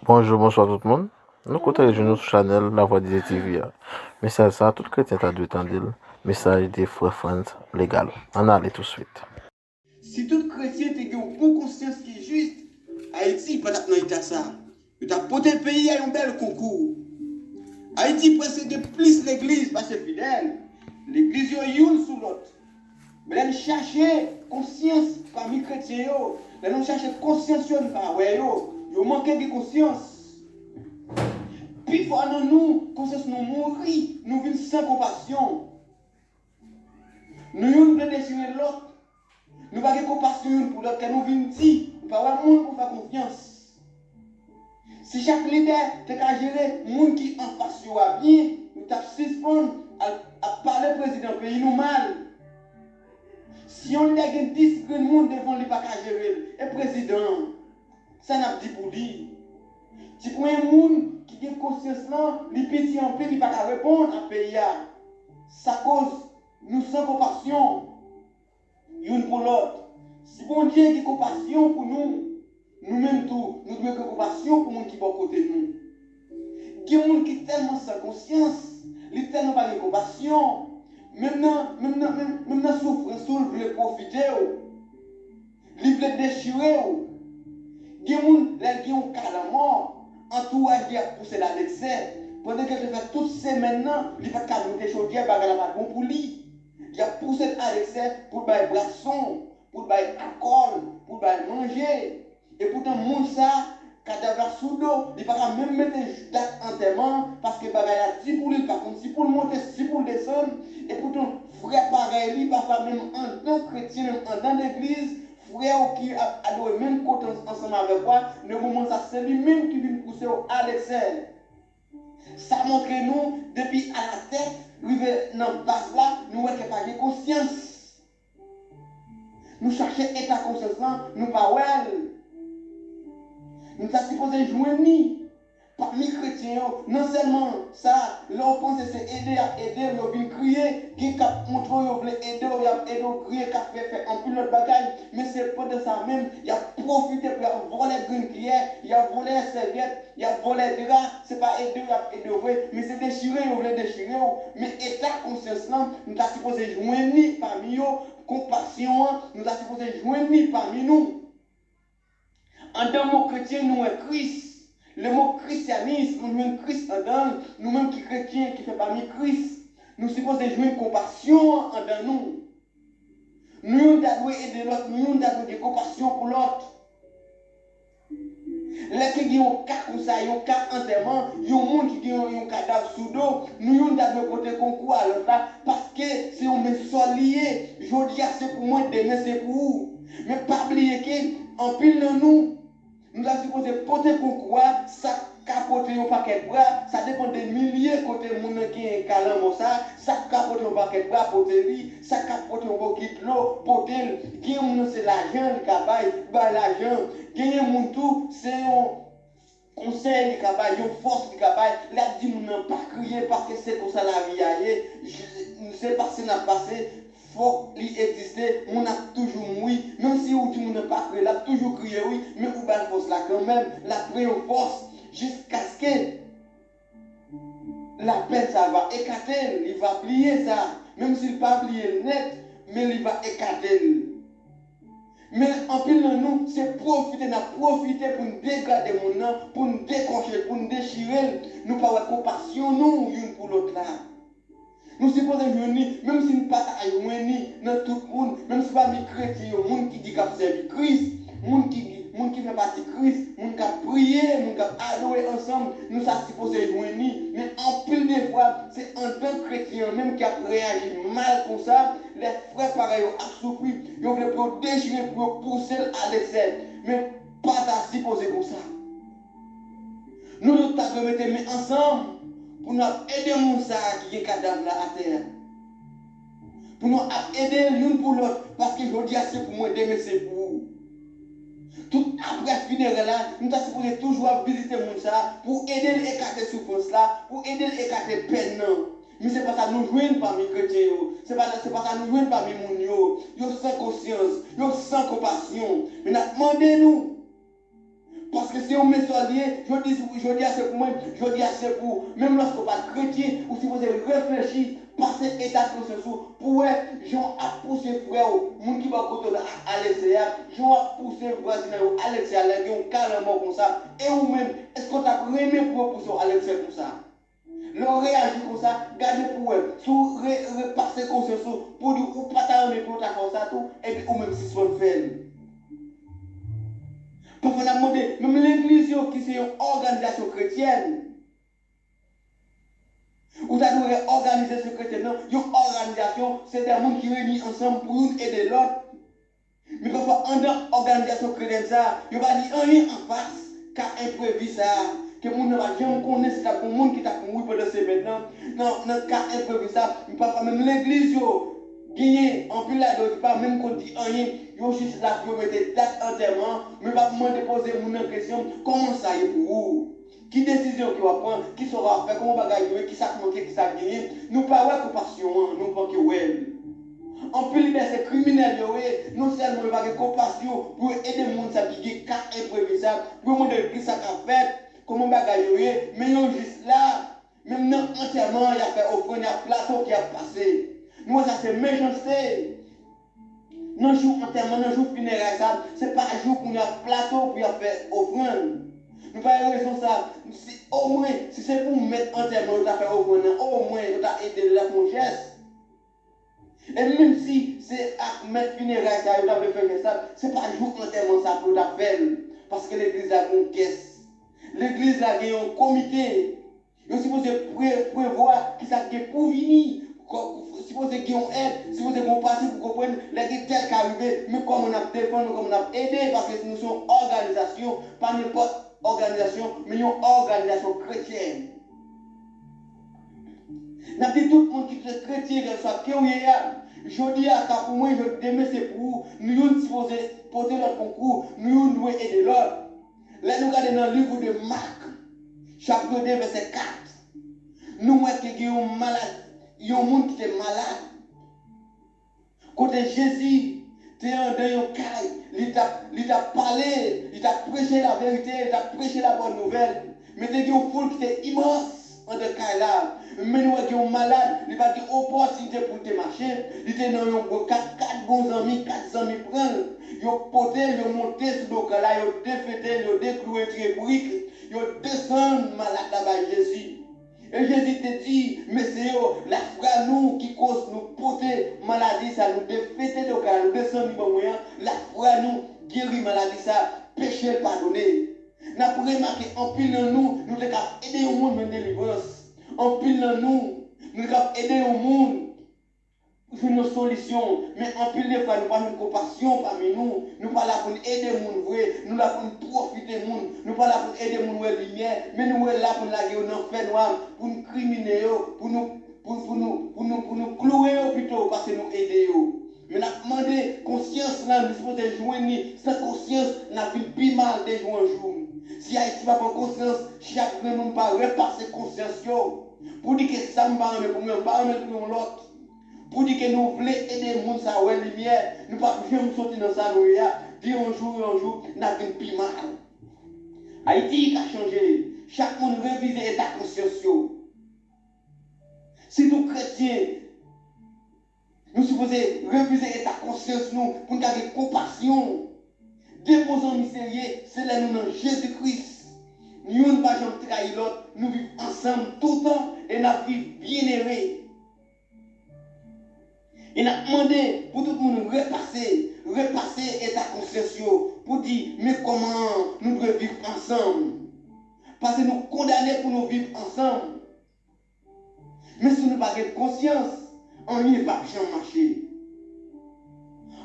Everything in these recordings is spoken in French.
Bonjour, bonsoir tout le monde. Nous côté de notre channel La Voix des TV. Message ça, tout chrétien t'a dû entendre. Message des frères France légal. On allait tout de suite. Si tout chrétien te gen une bonne conscience qui est juste, Haïti pas dans l'état ça. Il t'a porté le pays à un bel concours. Haïti presque plus l'église parce que fidèle. L'église est une sous l'autre. Mais là, nous cherchons conscience parmi les chrétiens. Là, nous cherchons conscience par ouais yo. Yo manque de conscience. Puis faut nous conscience nous mourir, nous vivons sans compassion. Nous voulons déchirer l'autre. Nous n'avons pas compassion pour l'autre, nous venons dire, nous n'avons pas de monde pour faire confiance. Si chaque leader a géré le monde qui en face soit bien, nous avons suspendre à parler président pays nous mal. Si on a 10 monde devant lui, pas gérer le président, ça n'a pas dit pour lui. Si pour un monde qui a conscience là, il petit en peu, il pas répondre à pays. Ça cause nous sans compassion, l'une pour l'autre. Si bon Dieu qui a compassion pour nous, nous-mêmes tout, nous devons avoir compassion pour les gens qui sont à côté de nous. Il y a des gens qui sont tellement sans conscience, ils n'ont tellement pas de compassion. Maintenant, souffrance, ils veulent profiter, ils veulent déchirer. Il y a des gens qui ont un cas de mort, entourage qui a poussé à l'excès. Pendant que je fais toutes ces maintenant, il n'y a pas de monter chaudière, il n'y a pas de bon pour lui. Il a poussé à l'excès pour faire boisson, pour faire alcool, pour faire manger. Et pourtant, mon ça, cadavre sous l'eau, il ne peut pas même mettre date enterrement parce que bagaille a 10 pour lui, par contre, si pour le monter, si pour le descendre. Et pourtant, frère pareil, lui, parfois même en tant que chrétien, même en tant l'église, frère qui a adoré même côté ensemble avec moi, le moment ça, c'est lui-même qui vient pousser à l'excès. Ça montre nous, depuis à la tête, arrivé dans le bas là, nous n'avons pas de conscience. Nous cherchons état conscience là, nous pas well. Nous sommes supposés jouer parmi les chrétiens. Non seulement ça, leur pense c'est aider à aider, ils viennent crier, qui montre qu'ils veulent aider, ils veulent aider, crier, qui fait un peu de bagage, mais c'est pas de ça même, il a profité pour voler une cuillère, il a volé une serviette, il a volé des draps, c'est pas aider, il a aider, mais c'est déchirer, ils veulent déchirer, mais état conscience là, nous sommes supposés jouer parmi eux, compassion, nous sommes supposés jouer parmi nous. En tant que mot chrétien, nous sommes Christ. Le mot christianisme, nous sommes Christ en dedans. Nous-mêmes qui chrétiens, qui fait parmi Christ, nous supposons jouer une compassion en dedans nous. Nous devons aider l'autre, nous devons avoir de compassion pour l'autre. Là, qui y a un cas comme ça, il y a un cas enterrement, il y a un monde qui a un cadavre sous l'eau, nous devons porter concours à l'autre là, parce que c'est un lié. Je dis, c'est pour moi, demain c'est pour vous. Mais pas oublier qu'en pile de nous, nous avons supposé porter concours, ça capoter un paquet de bras, ça dépend des milliers de côté moun qui est calam ça capoter un paquet de bras porter lui, ça capoter un bouquet de l'eau porter, qui c'est l'argent le travail, bah l'argent, qui moun tout c'est un conseil du travail, une force du travail, là dit moun n'a pas crier parce que c'est comme ça la vie aille, c'est passé n'a passé faut qu'il existe, on a toujours oui, même si on n'a pas crié, là toujours crié oui, mais on va force là quand même, la prière force, jusqu'à ce que la peine ça va écarter, il va plier ça, même s'il ne va pas plier net, mais il va écarter. Mais en plus de nous, c'est profiter pour nous dégrader mon nom, pour nous décrocher, pour nous déchirer, nous pas avoir compassion, nous, l'une pour l'autre là. Nous supposons venir, même si nous ne pas dans tout le monde, même si pas les chrétiens, le monde qui dit qu'il a servi Christ, le monde qui fait partie de Christ, le monde qui a prié, le monde qui a adoré ensemble, nous sommes supposés venir. Mais en plus des fois, c'est en tant que chrétien même qui a réagi mal comme ça, les frères pareils ont souffert, ils ont voulu pour déchirer, pour pousser à l'excès. Mais pas à supposer comme ça. Nous devons mettre ensemble pour nous aider les gens qui sont cadavres là à terre. Pour nous aider l'une pour l'autre. Parce que je dis c'est pour moi, demain c'est pour vous. Tout après funéraire là, nous sommes supposés toujours visiter les gens pour aider à écarter la souffrance là, pour aider à écarter la peine. Mais ce n'est pas ça nous joindre parmi les chrétiens. Ce n'est pas ça nous joindre parmi les gens. Ils sont sans conscience, ils sont sans compassion. Mais nous demandons nous. Parce que si on met ça lié, je dis c'est pour moi, je dis c'est pour, même lorsqu'on va chrétien, ou si vous avez réfléchi, passer état de conscience, pour Jean a poussé frère, moun qui va côté à l'extérieur, Jean a poussé voisin à l'extérieur, ils ont carrément comme ça, et ou même, est-ce qu'on t'a remis pour pousser à l'extérieur comme ça? Leur réagir comme ça, gardez pour eux, sous repasser conscience, pour dire ou pas t'arriver pour ta comme ça tout, et puis ou même si c'est fait. Parfois, on a demandé, même l'église qui c'est une organisation chrétienne, ou t'as dû organiser ce chrétien, non, une organisation, c'est des gens qui réunissent ensemble pour nous aider l'autre. Mais parfois, en dans l'organisation chrétienne, ça, il va dire rien en face, car imprévu ça, que les gens ne va jamais connaître, c'est pour les gens qui t'a pour pendant ces maintenant, non, car imprévu ça, mais parfois même l'église, gagné en plus là, il pas même qu'on dit rien, yo juste là pour mettre date enterrement, mais pas demander poser mon question, comment ça y est pour vous? Qui décision qui va prendre, qui sera fait, comment va gagner, qui ça manqué, qui ça gagné, nous pas ouais compassion, nous pas que ouais. En plus c'est criminel non seulement il va avoir compassion pour aider les gens qui ont cas imprévisible, pour montrer qui ça a fait, comment va gagner, mais ils juste là, même dans entièrement, il y a fait offrande, il y a plateau qui a passé. Nous, ça c'est méchanceté. Dans le jour enterrement, dans le jour funéraire, ça, c'est pas un jour pour y a plateau pour y a fait offrande. Nous pas raison ça. Au moins, si c'est pour mettre enterrement, on a fait offrande, au moins, on a aidé la mon geste. Et même si c'est à mettre funéraire, ça, on a fait ça, c'est pas un jour enterrement ça pour la faire. Parce que l'église a une caisse. L'église a un comité. Ils sont supposés prévoir qui ça pour venir. Si vous avez une aide, si vous avez un parti pour comprendre les tel qu'arrivé, mais comme on a défendu, comme on a aidé, parce que nous sommes organisation, pas n'importe organisation, mais une organisation chrétienne. Nous dit tout le monde qui est chrétien, qu'il soit je dis à pour moi, demain c'est pour vous, nous sommes supposés porter notre concours, nous devons aider l'autre. Là, nous regardons dans le livre de Marc, chapitre 2, verset 4. Nous voyons qu'il y a un malade. Il y a un monde qui est malade. Quand Jésus était dans un caille, il t'a parlé, il t'a prêché la vérité, il t'a prêché la bonne nouvelle. Mais il y a une foule qui était immense dans ce caille là. Mais nous avons un malade, il va dire opportunité pour te marcher. Il était dans un quatre bons amis, 4 amis prennent. Ils ont porté, ils ont monté sur le caille là, ils ont défêté, ils ont décloué les briques, ils ont descendu malade là-bas Jésus. Et Jésus te dit, mais c'est la foi nous qui cause nous porter maladie, ça nous défait de cas, nous descendons moyen, la foi nous guérit maladie, ça, péché pardonné. Nous avons remarqué, en pile dans nous, nous devons aider au monde dans délivrance. En pile dans nous, nous devons aider au monde pour nos solutions. Mais en pile de fois, nous avons une compassion parmi nous. Nous ne sommes pas là pour aider les gens vrai, nous sommes là pour profiter des gens. Nous ne sommes pas là pour aider les gens la lumière, mais nous sommes là pour la dans fait noir, pour nous criminer, pour nous clouer plutôt, parce que nous aidons. Mais nous avons demandé conscience là, nous sommes joindre cette conscience, nous avons plus mal de jour en jour. Si Haïti va prendre conscience, chaque fois nous va repasser conscience pour dire que ça ne va pas pour nous, pas pour l'autre. Pour dire que nous voulons aider les gens à voir la lumière, nous ne pouvons pas sortir dans ça, nous dire un jour, nous avons plus mal. Haïti a changé. Chaque monde révise l'état conscience. Si nous chrétiens, nous supposons réviser l'état conscience nous pour nous avoir compassion. Déposons misérieux, c'est là nous dans Jésus-Christ. Nous ne pouvons pas trahir l'autre, nous vivons ensemble tout le temps et nous vivons bien aimés. Il a demandé pour tout le monde repasser état conscience pour dire mais comment nous devons vivre ensemble. Parce que nous condamnés pour nous vivre ensemble. Mais si nous n'avons pas de conscience, on n'y va pas marcher.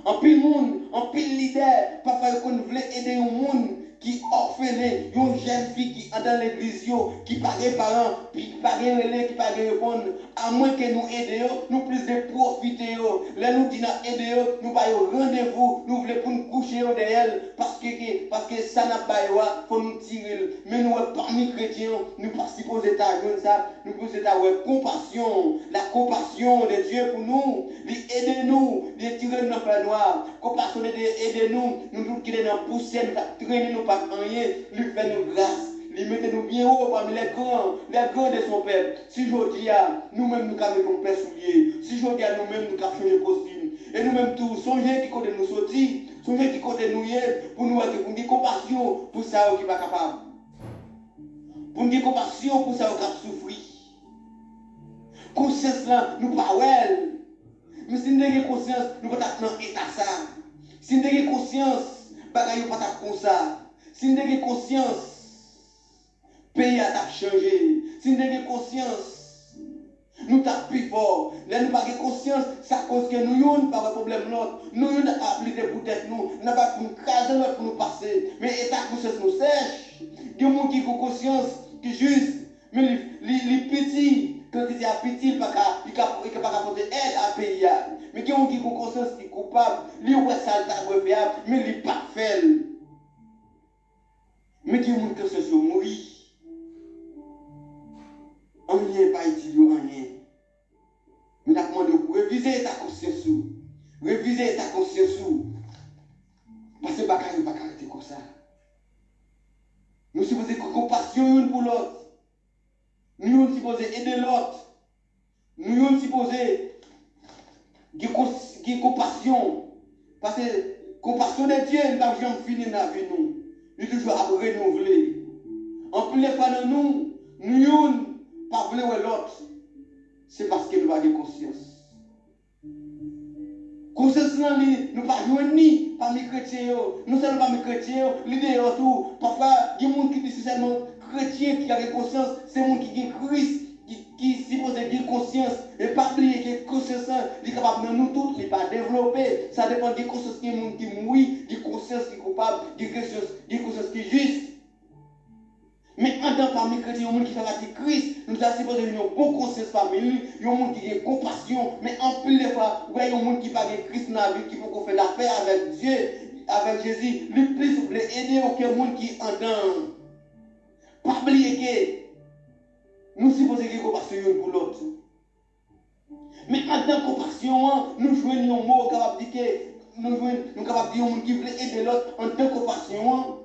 En pile monde, en pile leader, parfois qu'on voulait aider un monde qui orphelin, une jeune fille qui est dans l'église, qui pas de parents, qui pas de relais, qui pas de répondre, à moins que nous aidions, nous plus de profiter. Là nous disons aider, nous pas rendez-vous, nous voulons pour nous coucher derrière parce que ça n'a pas eu, faut nous tirer. Mais nous parmi chrétiens, nous participons aux états ça, nous pouvons être compassion, la compassion de Dieu pour nous, aider nous, de tirer nos frères noirs, compassion de aider nous, nous qui sommes dans la poussière, nous traîner nous pas rien, lui fait nous grâce. Il mette nous bien haut parmi les grands de son peuple. Si je dis à nous-mêmes nous mettons père soulier, si je dis à nous-mêmes nous changer costume, et nous-mêmes tous, songez qui côté nous sortir, songez qui côté nous y est, pour nous avoir une compassion pour ça qui n'est pas capable. Pour nous compassion pour ça qui a souffert. Conscience là, nous pas well. Mais si nous avons conscience, nous ne pouvons pas dans l'état ça. Si nous avons conscience, bagaille pas comme ça. Si nous avons conscience, pays a changé. Si nous avons conscience, nous tapons plus fort. Là, nous n'avons pas conscience, ça cause que nous n'avons pas de problème l'autre. Nous n'avons pas appliqué pour tête nous. Nous n'avons pas pour nous craser l'autre pour nous passer. Mais l'état conscience nous sèche. Il y a des gens qui ont conscience, qui juste, mais les petits, quand ils sont petits, ils ne peuvent pas apporter aide à pays. Mais il y a des gens qui ont conscience, qui sont coupables, ils ont ça, mais ils ne pas fait. Mais il y a des gens qui sont morts. On n'est pas utilisé rien. Mais nous demandé de réviser ta conscience. Réviser ta conscience. Parce que bagaille ne va pas arrêter comme ça. Nous sommes supposés avoir compassion l'une pour l'autre. Nous sommes supposés aider l'autre. Nous sommes supposés avoir compassion. Parce que compassion de Dieu ne va jamais finir dans la vie. Il est toujours à renouveler. En plus, les fois dans nous ne pas vouloir l'autre. C'est parce que nous avons de conscience. Conscience, nous ne pas jouer ni parmi les chrétiens. Nous sommes parmi les chrétiens, l'idée est tout. Parfois, il y a des gens qui disent seulement chrétiens qui ont conscience, c'est des gens qui ont Christ, qui supposent avoir conscience. Et pas oublier que conscience est capable de nous tous, il n'est pas développé. Ça dépend de conscience qui est gens qui mouille, de conscience qui est coupable, de conscience qui est juste. Mais en tant que parmi les chrétiens, il y a des gens qui font partie de Christ. Nous sommes supposés avoir une bonne conscience parmi lui. Il y a des gens qui ont compassion. Mais en plus de fois, il y a des gens qui parlent de Christ dans la vie, qui font faire la paix avec Dieu, avec Jésus. Le plus, vous voulez aider aucun monde qui est en dedans. Pas oublier que nous sommes supposés avoir une compassion l'un pour l'autre. Mais en tant que compassion, nous jouons un mot capable de dire que nous sommes capables de dire que qui veut aider l'autre en tant que compassion.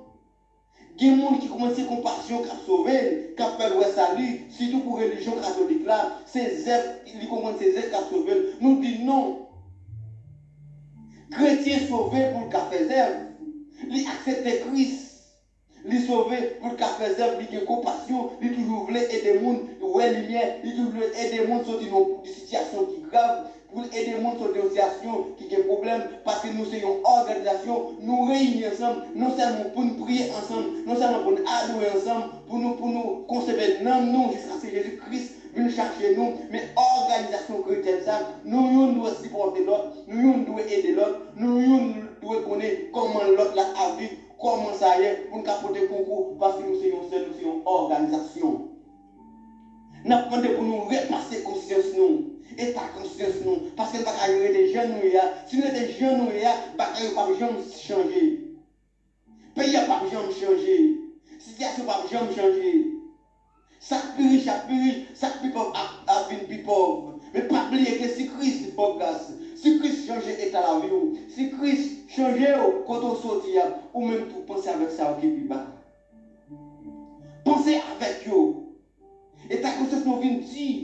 Il y a des gens qui commencent à compassion, qui a sauvé, qui a fait le salut, surtout pour la religion catholique là, ces êtres, ils commencent ces êtres qui a sauvé. Nous disons non. Chrétien sauvé pour le café zèbre, il accepte Christ, il sauvé pour le café zèbre, il a compassion, il toujours voulu aider les gens, il toujours voulu aider les gens sur des situations qui graves. Pour aider les gens sur des situations qui ont des problèmes, parce que nous sommes une organisation, nous réunissons ensemble, non seulement pour nous prier ensemble, non seulement pour nous adorer ensemble, pour nous conserver nous jusqu'à ce que Jésus-Christ vienne chercher nous, mais organisation chrétienne, ça, nous devons supporter l'autre, nous devons aider l'autre, nous devons connaître comment l'autre a vécu, comment ça y est, pour nous apporter concours, parce que nous sommes une organisation. Nous demandons pour nous repasser conscience nous. Et ta conscience nous. Parce que nous ne sommes des jeunes nous. Si nous sommes des jeunes nous, nous ne sommes pas changer. Le pays n'a pas changer. La situation n'a pas changer. Ça plus riche, ça plus pauvre a vu plus pauvre. Mais pas oublier que si Christ est pauvre, si Christ change l'état de la vie, si Christ change quand on sort, ou même tout penser avec ça qui est plus bas. Pensez avec eux. Et ta conscience nous vient dire.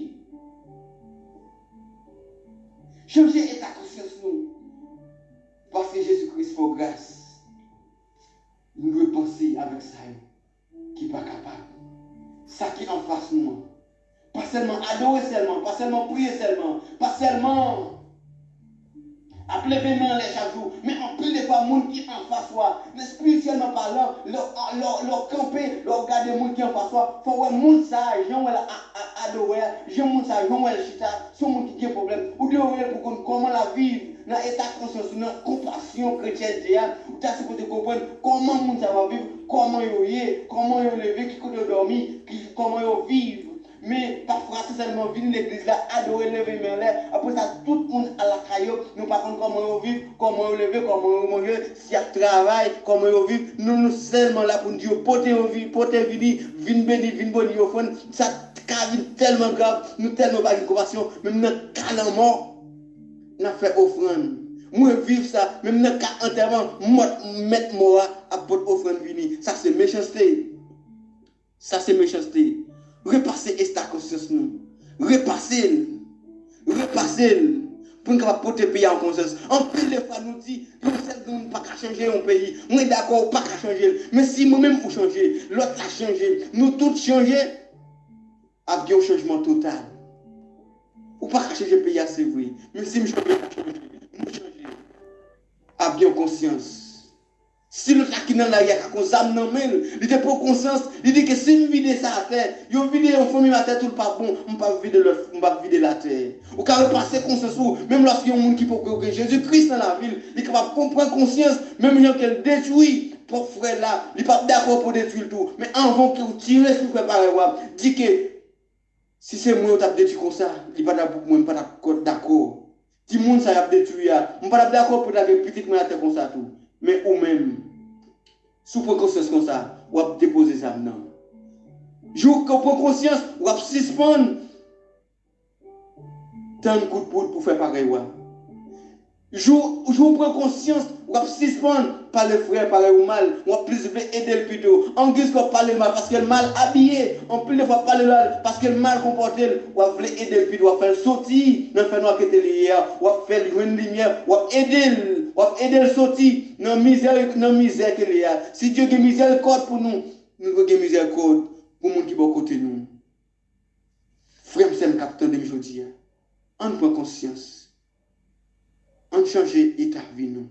Changer état conscience nous. Parce que Jésus-Christ fait grâce. Nous devons penser avec ça qui n'est pas capable. Ça qui est en face de nous. Pas seulement adorer seulement, pas seulement prier seulement, pas seulement appeler maintenant les chaque jour, mais en plus de fois, les gens qui sont en face de soi, spirituellement parlant, leur camper, leur regarder les gens qui sont en face de soi, il faut voir les gens ça, les gens qui adorer, les gens ça, les gens qui chita, sont les gens qui ont des problèmes, ou de pour comment la vivre, dans l'état de conscience, dans la compassion chrétienne, ou tu as supposé comprendre comment les gens va vivre, comment ils vivent, comment ils lever, qui peut dormir, comment ils vivent. Mais parfois, c'est seulement venir l'église là, adorer, lever mes lèvres. Après ça, tout le monde à la caillou, nous ne savons pas comment ils vivent, comment ils lever, comment ils manger, s'il y a travail, comment ils vivent. Nous seulement là pour nous dire, portez vie, portez vie, vine béni, vine bonne, offrande. Ça, c'est tellement grave, nous tellement pas de compassion, même notre cas mort, nous fait offrande. moi vivre ça, même dans le cas enterrement, moi mettre moi à votre offrande vini. Ça c'est méchanceté. Ça c'est méchanceté. Repasser et ta conscience nous. Repasser. Pour nous porter le pays en conscience. En plus, les fois nous dit, nous ne pas changer un pays. On est d'accord, pas changer. Mais si moi-même vous changer, l'autre a changé, nous tous changer, avec un changement total. Ou pas changer le pays, c'est vrai. Mais si nous changeons, nous changer. Avec bien conscience. Si le qui dans la il y a qu'on âme dans main, il était pour conscience, il dit que si nous vider ça à terre, yo vider en famille à terre tout pas bon, on pas vider le on pas vider la terre. Ou quand repasser conscience même lorsqu'il y a un monde qui peut que Jésus-Christ dans la ville, il est capable de comprendre conscience même gens qu'elle détruit pour frère là, il pas d'accord pour détruire tout, mais avant que vous tirez sur frère par là, dit que si c'est moi qui détruit comme ça, il pas d'accord. Si monde ça a détruit, on pas d'accord pour la petite moi à terre comme ça tout. Mais ou même, sous conscience comme ça, ou à déposer ça maintenant. Jour qu'on prend conscience, ou à suspendre tant de coups de poudre pour faire pareil. Jour prend conscience, ou à suspendre par les frères, pareil ou mal, ou à plus aider le plutôt. En guise qu'on parle mal parce qu'elle mal habillé, en plus de fois parler mal parce qu'elle mal comporté, ou à aider le plutôt, ou à faire sortir dans le fait noir qui était lié, ou à faire une lumière, ou à aider le sortir dans la misère qu'il y a. Si Dieu a miséricorde pour nous, nous avons miséricorde pour les gens qui sont à côté de nous. Frère, c'est le capitaine de aujourd'hui. On prend conscience. On change l'état de vie nous.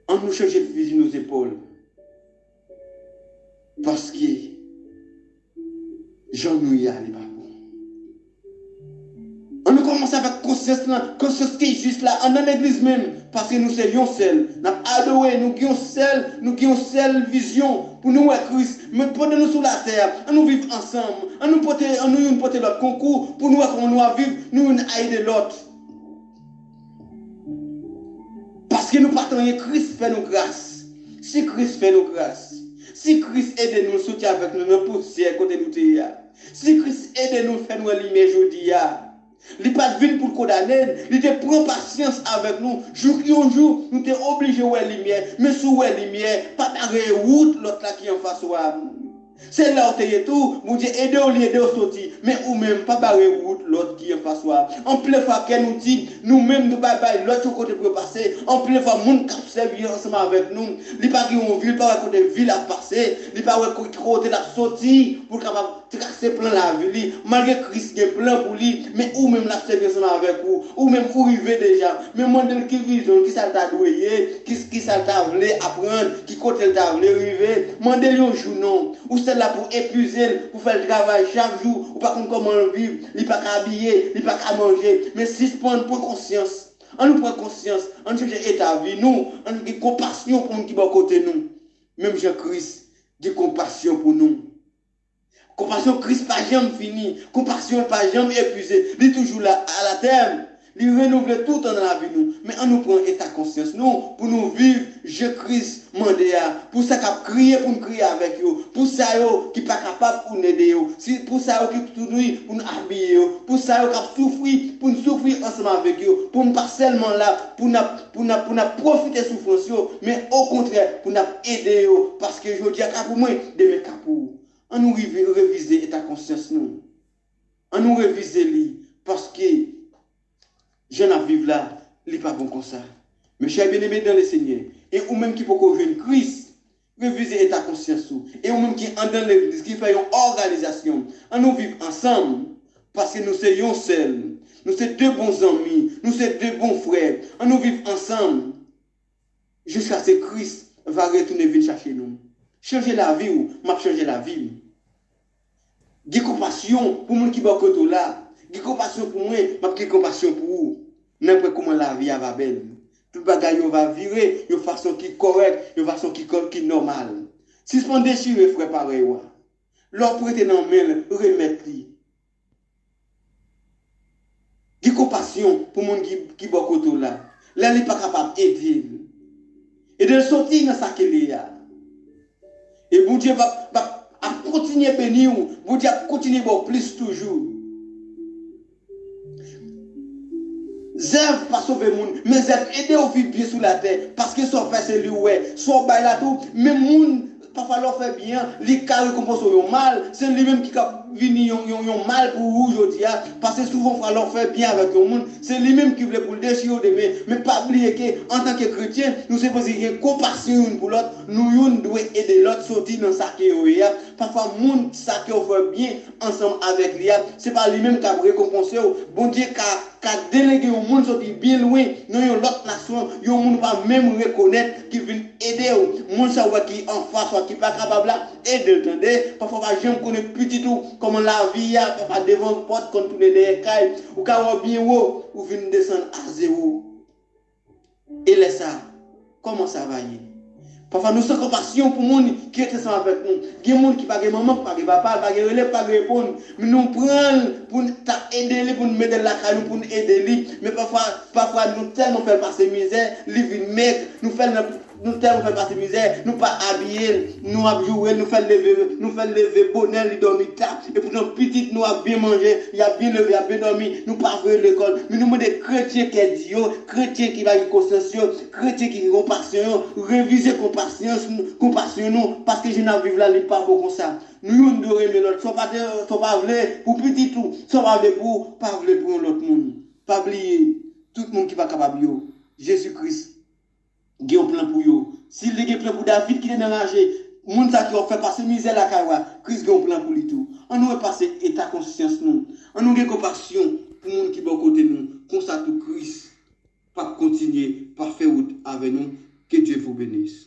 On nous change de vie nos épaules. Parce que Jean nous y a, les pas bon. On commence avec conscience qui est juste là, dans l'église même, parce que nous sommes seuls. Nous avons adoré, nous avons seule vision pour nous être Christ. Mais pendant nous sur la terre, on nous vivre ensemble, on nous porter notre concours pour nous vivre, nous aider l'autre. Parce que nous partons de Christ fait nous grâce. Si Christ fait nous grâce, si Christ aide nous, soutient avec nous, nous poussière côté nous. Si Christ aide nous, fait nous lumière aujourd'hui. Il n'est pas venu pour condamner, il te prend patience avec nous. Jour qui un jour, nous sommes obligés de voir la lumière. Mais sous la lumière, pas de route, l'autre là qui est en face de nous. C'est là où tu es tout, vous dites aider au sortir, mais ou même pas barrer route l'autre qui est en face de nous. En plein fois qu'elle nous dit, nous-mêmes nous bye l'autre côté pour passer. En plein fois, moun qui servir ensemble avec nous, il pas qui on ville, pas côté ville à passer, il pas côté la sortie pour capable tracer plein la ville, malgré Christ est plein pour lui, mais ou même la servir ensemble avec vous, ou même vous arrivez déjà, mais moi qui vision, qui ça t'a doué, qui ça t'a voulu apprendre, qui côté t'a voulu arriver, mandez un jour non, ou c'est là pour épuiser, pour faire le travail chaque jour, ou pas comment vivre, il pas qu'à habiller, il pas qu'à manger, mais si se prendre pour conscience, on nous prend conscience, on change état de vie, nous, on a compassion pour nous qui sont à côté de nous. Même Jean-Christ, dit compassion pour nous. Compassion, Christ pas jamais fini. Compassion pas jamais épuisé. Il est toujours là à la terre. Il renouvelle tout dans la vie nous. Mais on nous prend état conscience nous pour nous vivre Jésus-Christ mandé pour ça qu'a crié pour nous crier avec eux. Pour ça qui pas capable pour nous aider. Pour ça qui tout nuit pour nous habiller. Pour ça qui souffrir pour nous souffrir ensemble avec eux. Pour nous pas seulement là pour nous profiter de souffrance mais au contraire pour nous aider parce que je dis à pour moi demain pour on nous réviser état conscience nous. On nous réviser lui parce que je n'ai vivre là, il n'est pas bon comme ça. Mais chers bien-aimés dans le Seigneur, et ou même qui peut rejoindre Christ, réviser état conscience, et ou même qui est dans l'église, qui fait une organisation, on nous vivre ensemble, parce que nous sommes seuls, nous sommes deux bons amis, nous sommes deux bons frères, on nous vivre ensemble, jusqu'à ce que Christ va retourner venir chercher nous. Changer la vie ou m'a changer la vie. J'ai compassion pour les gens qui sont côté là. J'ai compassion pour moi, j'ai compassion pour vous. N'importe comment la vie va belle. Tout le bagage va virer de façon qui est correcte, de façon qui est normale. Si ce n'est pas déchiré, frère, pareil. L'autre prête dans la main, remettre-lui. J'ai compassion pour les gens qui sont côté là. Là, il n'est pas capable d'aider. Et de sortir dans sa qu'il y a. Et bon Dieu va continuer à bénir, bon Dieu va continuer à plus toujours. Zèv pas sauver le monde, mais Zèv aider au vivre bien sous la terre. Parce que son fait c'est lui, ouais. Soit bail là tout, même monde, parfois leur fait bien, les cas récompense au mal, c'est lui-même qui a venu yon mal pour vous aujourd'hui. Parce que souvent, il leur fait bien avec le monde, c'est lui-même qui voulait pour le déchirer demain. Mais pas oublier qu'en tant que chrétien, nous sommes posés une compassion pour l'autre, nous devons aider l'autre sortir dans sa qui parfois, le monde ça qui fait bien ensemble avec lui, c'est pas lui-même qui a récompensé. Bon Dieu, qui a délégué au monde sorti bien loin, dans une autre nation, il monde pas même reconnaître qui vient aider au monde ça qui en face, soit qui pas capable aider, parfois j'aime connaître petit tout comment la vie parfois devant porte contre tous les cailles ou quand bien haut ou vient descendre à zéro et laisse ça comment ça va y parfois nous sommes compassion pour les gens qui étaient ensemble avec nous. Il y a des gens qui n'ont pas de maman, pas de papa, pas de relève, pas de répondre. Mais nous prenons pour aider, pour nous mettre la caille, pour nous aider. Mais parfois nous tellement fait passer misère, les vies mec, nous tellement fait passer misère, nous pas habiller, nous jouer, nous faire lever bonheur, les dormir tard. Et pourtant, petit, nous avons bien mangé, il a bien levé, il a bien dormi, nous pas faire l'école. Mais nous sommes des chrétiens qui est Dieu, chrétiens qui va avec conscience, chrétiens qui ont compassion, réviser compassion nous, parce que je n'ai vivre là, il pas comme ça. Nous devons aimer l'autre, soit pas pour petit tout, soit pas pour l'autre monde. Pas oublier, tout le monde qui va capable, Jésus-Christ, il a un plan pour eux. S'il a un plan pour David qui est dérangé, monde ça qui a fait passer misère la caille, Christ a un plan pour lui tout. On nous passer état conscience nous. On nous a compassion pour les gens qui sont à côté de nous. Comme ça tout Christ pas continuer par faire route avec nous. Que Dieu vous bénisse.